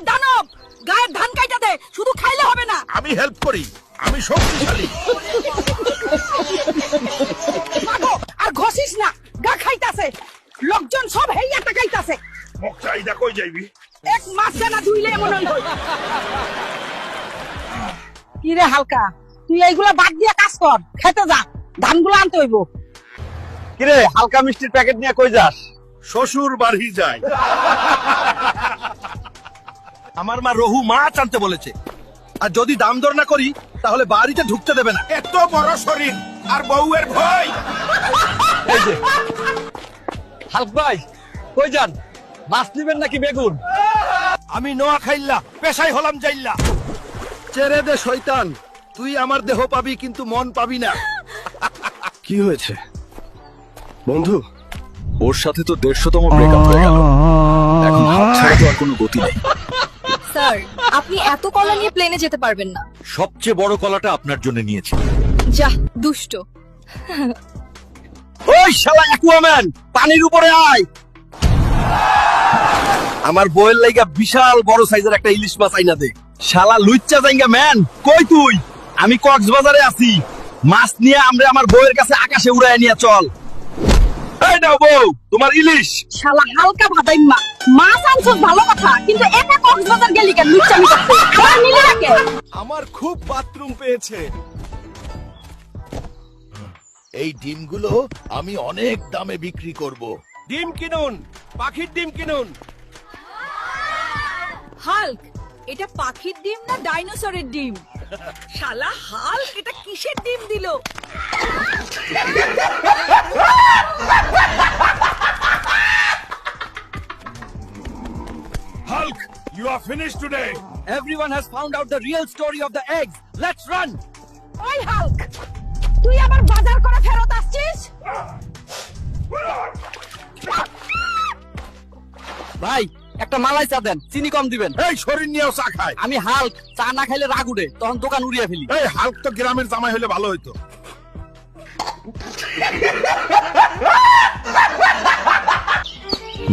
দানব, গায়ের ধান কাইটা দে, শুধু খাইলে হবে না। আমি হেল্প করি, আমি শক্তিশালী। মাগো, আর ঘষিস না, গা খাইতাছে, লোকজন সব হেইয়া তাকাইতাছে। মুখ চাইদা কই যাইবি? এক মাস জানা ধুইলে এমন হইল। কি রে হালকা, তুই এইগুলা বাদ দিয়া কাজ কর, খেতে যা, ধানগুলো আনতে হইব। কিরে হালকা মিষ্টির প্যাকেট নিয়ে কই যাস? শ্বশুর বাড়ি যায়। আমার মা রহু মাছ আনতে বলেছে, আর যদি দাম দর না করি তাহলে বাড়িতে ঢুকতে দেবে না। এত বড় শরীর আর বউয়ের ভয়। এই যে হালক ভাই কই যান? মাছ নিবেন নাকি বেগুন? আমি নোয়া খাইল্লা, পেশাই হলাম যাইল্লা। ছেড়ে দে শয়তান, তুই আমার দেহ পাবি কিন্তু মন পাবি না। কি হয়েছে বন্ধু? ওর সাথে তো 150তম ব্রেকআপ হয়ে গেল। এখন হাত ছাড়া তো আর কোনো গতি নেই। স্যার, আপনি এত কলা নিয়ে প্লেনে যেতে পারবেন না। সবচেয়ে বড় কলাটা আপনার জন্য নিয়েছি। যা দুষ্ট। ওই শালা অ্যাকুয়াম্যান, পানির উপরে আয়। আমার বউয়ের লাইগা বিশাল বড় সাইজের একটা ইলিশ মাছ আইনা দে। শালা লুচ্চা জাইঙ্গা ম্যান, কই তুই? আমি কক্সবাজারে আছি, মাছ নিয়ে আমরা আমার বউয়ের কাছে আকাশে উড়ায় নিয়ে চল। এই নাও বউ, তোমার ইলিশ। শালা হালকা ভাদাইম্মা, মাছ আনছস ভালো কথা, কিন্তু একা কক্সবাজার গেলি কেন? লুচ্চামি করতে আমার নিলে রাখে। আমার খুব বাথরুম পেয়েছে। এই ডিমগুলো আমি অনেক দামে বিক্রি করব। ডিম কিনুন, পাখির ডিম কিনুন। হাল্ক, এটা পাখির ডিম না ডাইনোসরের ডিম? শালা হাল্ক, এটা কিসের ডিম দিল? Hulk, you are finished today. Everyone has found out the real story of the eggs. Let's run. ওই হাল্ক, তুই আবার বাজার করে ফেরত আসছিস? ভাই একটা মালাই চা দেন, চিনি কম দিবেন। এই শরীর নিয়েও চা খায়। আমি হাল্ক, চা না খাইলে রাগ উঠে, তখন দোকান উড়িয়ে ফেলি। এই হাল্ক তো গ্রামের জামাই হলে ভালো হইতো।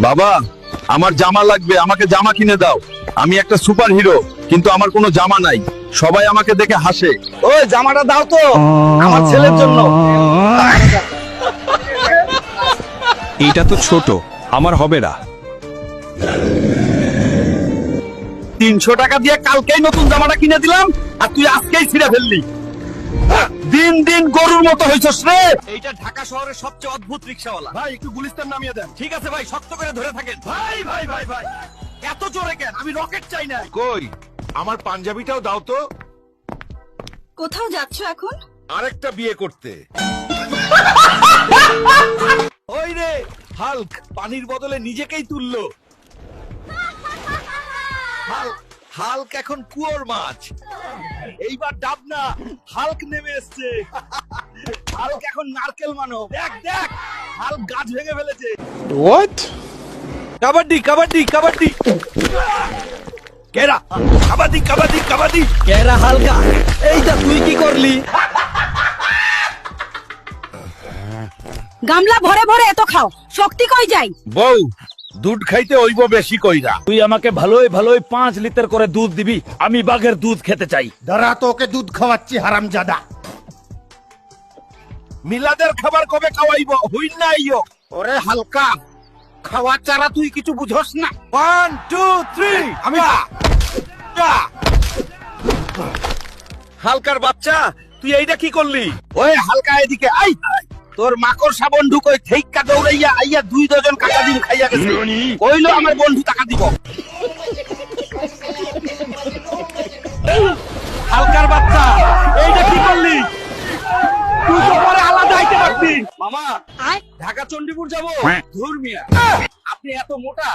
বাবা, আমার জামা লাগবে, আমাকে জামা কিনে দাও। আমি একটা সুপার হিরো, কিন্তু আমার কোনো জামা নাই। সবাই আমাকে দেখে হাসে। ওই জামাটা দাও তো, আমার ছেলের জন্য। এইটা তো ছোট, আমার হবে না। 300 টাকা দিয়ে কালকেই নতুন জামাটা কিনে দিলাম, আর তুই আজকেই ছিঁড়ে ফেললি। দিন দিন গরুর মতো হইছস রে। এইটা ঢাকা শহরের সবচেয়ে অদ্ভুত রিকশাওয়ালা। ভাই একটু গুলিস্তান নামিয়ে দেন। ঠিক আছে ভাই, শক্ত করে ধরে থাকেন। ভাই ভাই ভাই ভাই, এত জোরে কেন? আমি রকেট চাই না। কই আমার পাঞ্জাবিটাও দাও তো। কোথাও যাচ্ছ এখন? আরেকটা বিয়ে করতে। ওই রে হাল্ক, পানির বদলে নিজেকেই তুললো। হাল্ক এখন কুয়োর মাছ। এইবার ডাব না, হাল্ক নেমে এসছে। হাল্ক এখন নারকেল মানব। দেখ দেখ, হাল্ক গাছ ভেঙে ফেলেছে। হোয়াট? কাবাডি কাবাডি কাবাডি। কেরা কাবাডি কাবাডি কাবাডি। কেরা হালকা, এইটা তুই কি করলি? গামলা ভরে ভরে এত খাও, শক্তি কই যায়? বউ, দুধ খাইতে হইব বেশি কইরা। তুই আমাকে ভালোই ভালোই 5 লিটার করে দুধ দিবি, আমি বাঘের দুধ খেতে চাই। দাঁড়া, তোকে দুধ খাওয়াচ্ছি হারামজাদা। মিলাদের খাবার কবে খাওয়াইব? হইল না আইও। ওরে হালকা, খাওয়া চারা তুই কিছু বুঝস না। 1 2 3 আমি হালকার বাচ্চা, তুই এইটা কি করলি? ওই হালকা এদিকে আই। তোর মাকড় সাবন ঢুকই থেইকা দৌড়াইয়া আইয়া 2 ডজন কাটা ডিম খাইয়া গেছে। কইলো আমার বন্ধু টাকা দিব। হালকার বাচ্চা, এইটা কি করলি? তুই তো পরে আলাদা আইতে পারতি। মামা, ঢাকা চণ্ডীপুর যাবো। ধুর মিয়া, আপনি এত মোটা।